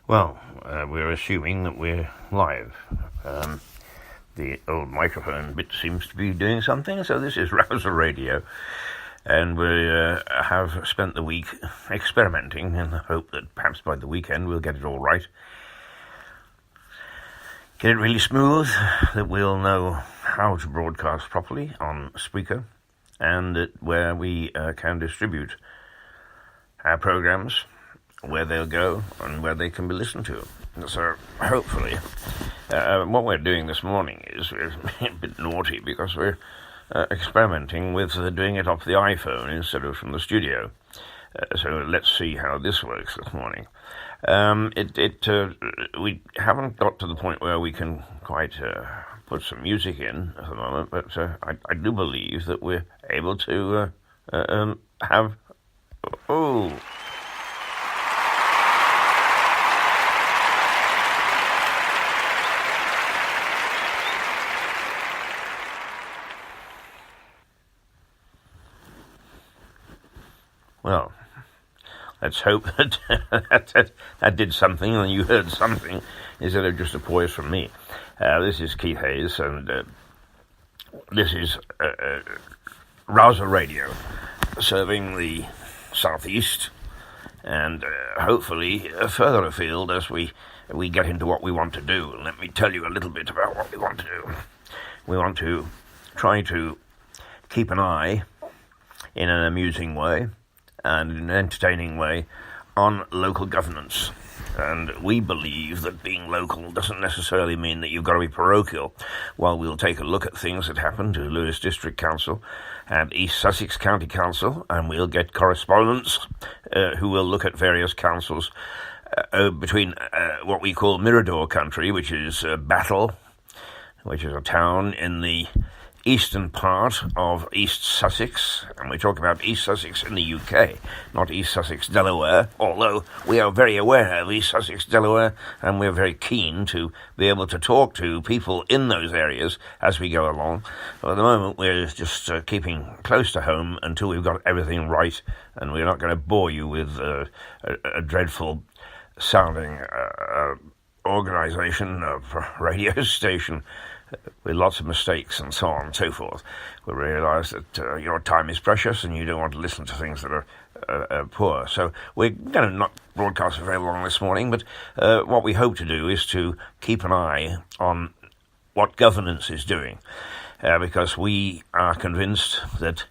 Well, we're assuming that we're live. The old microphone bit seems to be doing something, so this is Rouser Radio, and we have spent the week experimenting in the hope that perhaps by the weekend we'll get it all right. Get it really smooth, that we'll know how to broadcast properly on Spreaker, and where we can distribute our programs, where they'll go and where they can be listened to. So hopefully what we're doing this morning is we're a bit naughty because we're experimenting with doing it off the iPhone instead of from the studio. So let's see how this works this morning. We haven't got to the point where we can quite put some music in at the moment, but I do believe that we're able to have... Oh... Well, let's hope that that did something and you heard something instead of just a voice from me. This is Keith Hayes, and this is Rouser Radio, serving the southeast and hopefully further afield as we get into what we want to do. And let me tell you a little bit about what we want to do. We want to try to keep an eye in an amusing way and in an entertaining way on local governance. And we believe that being local doesn't necessarily mean that you've got to be parochial. While we'll take a look at things that happen to Lewes District Council and East Sussex County Council, and we'll get correspondents who will look at various councils between what we call Mirador country, which is Battle, which is a town in the eastern part of East Sussex, and we talk about East Sussex in the UK, not East Sussex, Delaware, although we are very aware of East Sussex, Delaware, and we're very keen to be able to talk to people in those areas as we go along. But at the moment, we're just keeping close to home until we've got everything right, and we're not going to bore you with a dreadful sounding organization, radio station, with lots of mistakes and so on and so forth. We realise that your time is precious and you don't want to listen to things that are poor. So we're going to not broadcast for very long this morning, but what we hope to do is to keep an eye on what governance is doing, because we are convinced that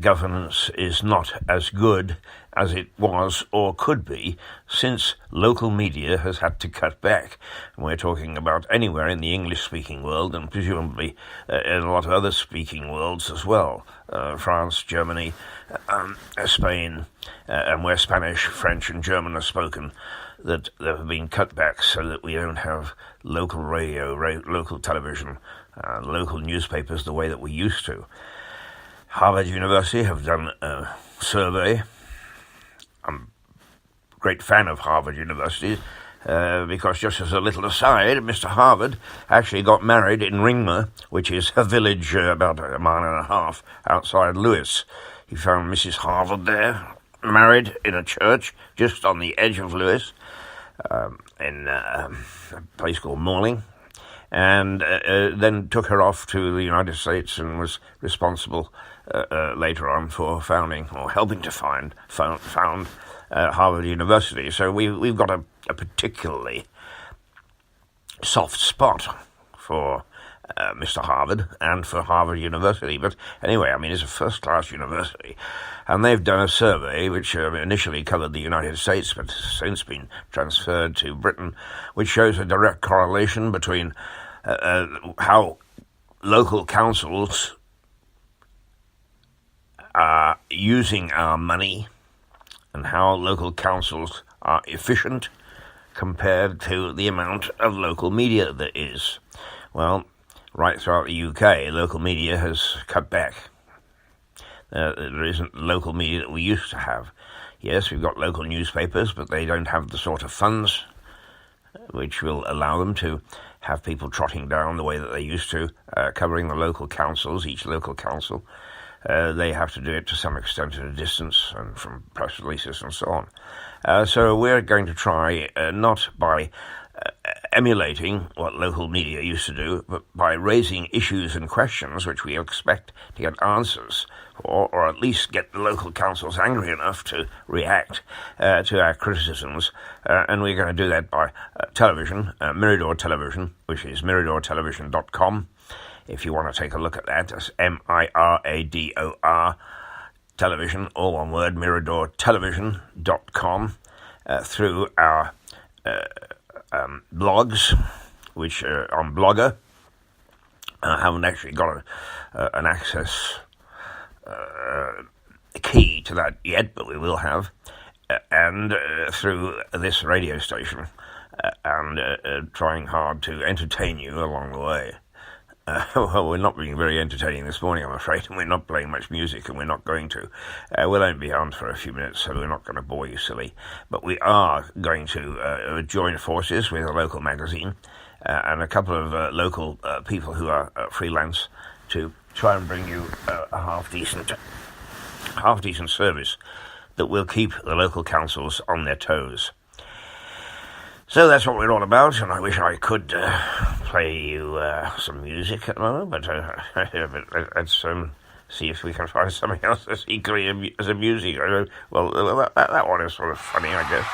governance is not as good as it was or could be since local media has had to cut back. And we're talking about anywhere in the English-speaking world and presumably in a lot of other speaking worlds as well. France, Germany, Spain, and where Spanish, French and German are spoken, that there have been cutbacks so that we don't have local radio, local television, local newspapers the way that we used to. Harvard University have done a survey. I'm a great fan of Harvard University because, just as a little aside, Mr. Harvard actually got married in Ringmer, which is a village about a mile and a half outside Lewes. He found Mrs. Harvard there, married in a church just on the edge of Lewes, in a place called Morling, and then took her off to the United States and was responsible later on for founding or helping to found Harvard University. So we've got a particularly soft spot for Mr. Harvard and for Harvard University. But anyway, I mean, it's a first-class university. And they've done a survey which initially covered the United States but has since been transferred to Britain, which shows a direct correlation between how local councils are using our money and how local councils are efficient compared to the amount of local media there is. Well, right throughout the UK, local media has cut back. There isn't local media that we used to have. Yes, we've got local newspapers, but they don't have the sort of funds which will allow them to have people trotting down the way that they used to, covering the local councils, each local council. they have to do it to some extent at a distance and from press releases and so on. So we're going to try, not by emulating what local media used to do, but by raising issues and questions which we expect to get answers for, or at least get the local councils angry enough to react to our criticisms. And we're going to do that by television, Mirador Television, which is miradortelevision.com. If you want to take a look at that, that's Mirador television, all one word, miradortelevision.com, through our blogs, which are on Blogger. I haven't actually got an access key to that yet, but we will have, and through this radio station, and trying hard to entertain you along the way. Well, we're not being very entertaining this morning, I'm afraid, and we're not playing much music, and we're not going to. We'll only be on for a few minutes, so we're not going to bore you silly. But we are going to join forces with a local magazine and a couple of local people who are freelance to try and bring you a half-decent service that will keep the local councils on their toes. So that's what we're all about, and I wish I could play you some music at the moment, but let's see if we can find something else that's equally as amusing. Well, that one is sort of funny, I guess.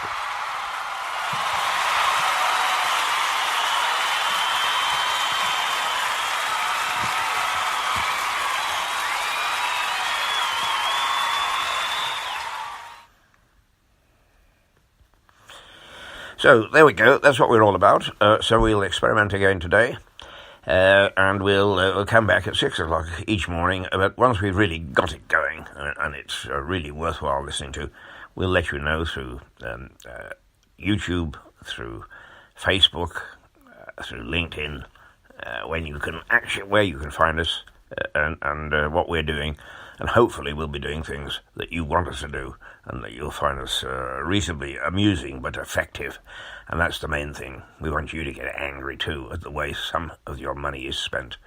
So there we go, that's what we're all about. So we'll experiment again today, and we'll come back at 6 o'clock each morning. But once we've really got it going, and it's really worthwhile listening to, we'll let you know through YouTube, through Facebook, through LinkedIn, where you can find us, and what we're doing. And hopefully we'll be doing things that you want us to do and that you'll find us reasonably amusing but effective. And that's the main thing. We want you to get angry too at the way some of your money is spent.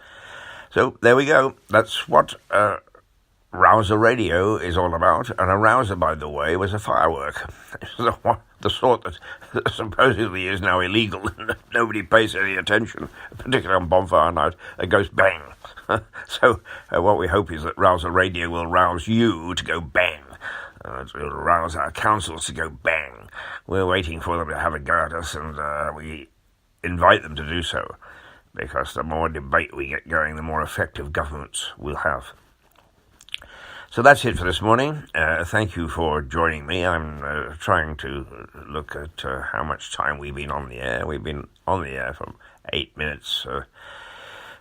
So there we go. That's what Rouser Radio is all about. And a rouser, by the way, was a firework. The sort that supposedly is now illegal and nobody pays any attention, particularly on bonfire night. It goes bang. So what we hope is that Rouser Radio will rouse you to go bang. It will rouse our councils to go bang. We're waiting for them to have a go at us, and we invite them to do so, because the more debate we get going, the more effective governments we'll have. So that's it for this morning. Thank you for joining me. I'm trying to look at how much time we've been on the air. We've been on the air for 8 minutes,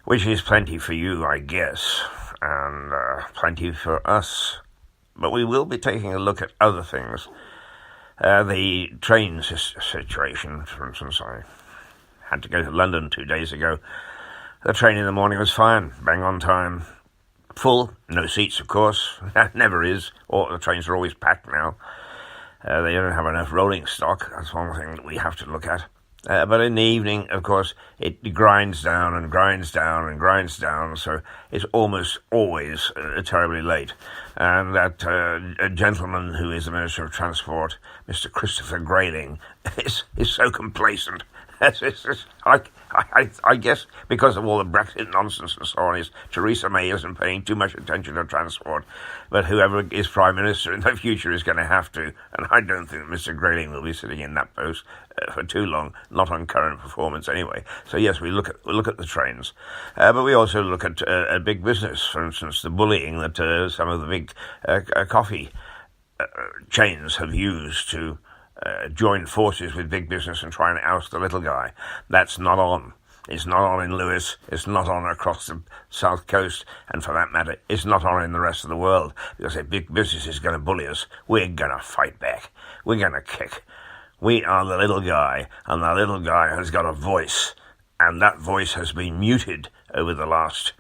which is plenty for you, I guess, and plenty for us. But we will be taking a look at other things. The train situation, for instance. I had to go to London 2 days ago. The train in the morning was fine, bang on time. Full, no seats, of course. That never is. All the trains are always packed now. They don't have enough rolling stock. That's one thing that we have to look at. But in the evening, of course, it grinds down and grinds down and grinds down, so it's almost always terribly late. And that gentleman who is the Minister of Transport, Mr. Christopher Grayling, is so complacent. I guess because of all the Brexit nonsense and so on, is Theresa May isn't paying too much attention to transport. But whoever is Prime Minister in the future is going to have to. And I don't think Mr. Grayling will be sitting in that post for too long, not on current performance anyway. So yes, we look at the trains. But we also look at big business, for instance, the bullying that some of the big coffee chains have used to join forces with big business and try and oust the little guy. That's not on. It's not on in Lewis. It's not on across the south coast. And for that matter, it's not on in the rest of the world. Because if big business is going to bully us, we're going to fight back. We're going to kick. We are the little guy, and the little guy has got a voice. And that voice has been muted over the last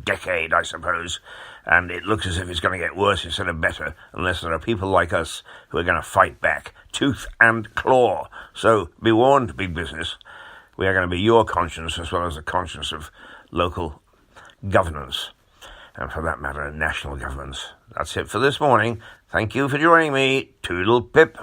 decade, I suppose. And it looks as if it's going to get worse instead of better, unless there are people like us who are going to fight back, tooth and claw. So be warned, big business. We are going to be your conscience as well as the conscience of local governance. and for that matter, national governments. That's it for this morning. Thank you for joining me. Toodle pip.